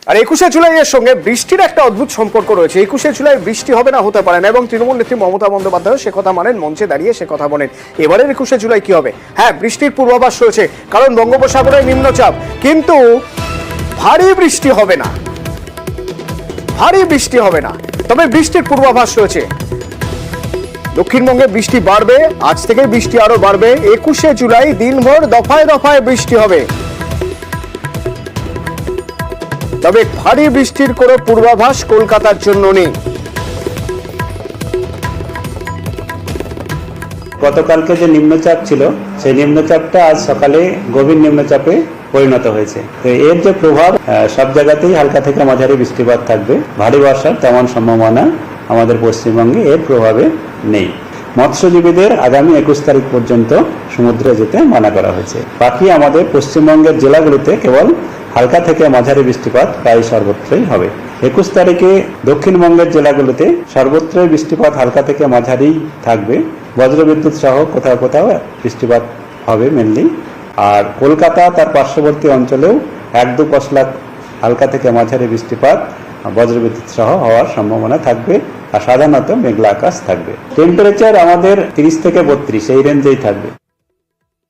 আর 21শে জুলাইয়ের সঙ্গে বৃষ্টির একটা অদ্ভুত সম্পর্ক রয়েছে। 21শে জুলাই বৃষ্টি হবে না, হতে পারে না, এবং তৃণমূল নেত্রী মমতা বন্দ্যোপাধ্যায় সে কথা মানেন, মঞ্চে দাঁড়িয়ে সে কথা বলেন। এবারের 21শে জুলাই কি হবে? হ্যাঁ, বৃষ্টির পূর্বাভাস রয়েছে, কারণ বঙ্গোপসাগরে নিম্নচাপ, কিন্তু ভারী বৃষ্টি হবে না, ভারী বৃষ্টি হবে না। তবে বৃষ্টির পূর্বাভাস রয়েছে, দক্ষিণবঙ্গে বৃষ্টি বাড়বে, আজ থেকে বৃষ্টি আরো বাড়বে। 21শে জুলাই দিনভর দফায় দফায় বৃষ্টি হবে, তবে ভারী বৃষ্টির কোনো পূর্বাভাস কলকাতার জন্য নেই। গতকালকে যে নিম্নচাপ ছিল, সেই নিম্নচাপটা আজ সকালে গভীর নিম্নচাপে পরিণত হয়েছে। তো এর যে প্রভাব, সব জায়গাতেই হালকা থেকে মাঝারি বৃষ্টিপাত থাকবে। ভারী বর্ষার তেমন সম্ভাবনা আমাদের পশ্চিমবঙ্গে এর প্রভাবে নেই। মৎস্যজীবীদের আগামী 21 তারিখ পর্যন্ত সমুদ্রে যেতে মানা করা হয়েছে। বাকি আমাদের পশ্চিমবঙ্গের জেলাগুলিতে কেবল হালকা থেকে মাঝারি বৃষ্টিপাত প্রায় সর্বত্রই হবে। 21 তারিখে দক্ষিণবঙ্গের জেলাগুলিতে সর্বত্রই বৃষ্টিপাত হালকা থেকে মাঝারি থাকবে। বজ্রবিদ্যুৎ সহ কোথাও কোথাও বৃষ্টিপাত হবে মেনলি। আর কলকাতা তার পার্শ্ববর্তী অঞ্চলেও 1-2 পশলা হালকা থেকে মাঝারি বৃষ্টিপাত বজ্রবিদ্যুৎ সহ হওয়ার সম্ভাবনা থাকবে। আর সাধারণত মেঘলা আকাশ থাকবে। টেম্পারেচার আমাদের 30 থেকে 32 এই রেঞ্জেই থাকবে।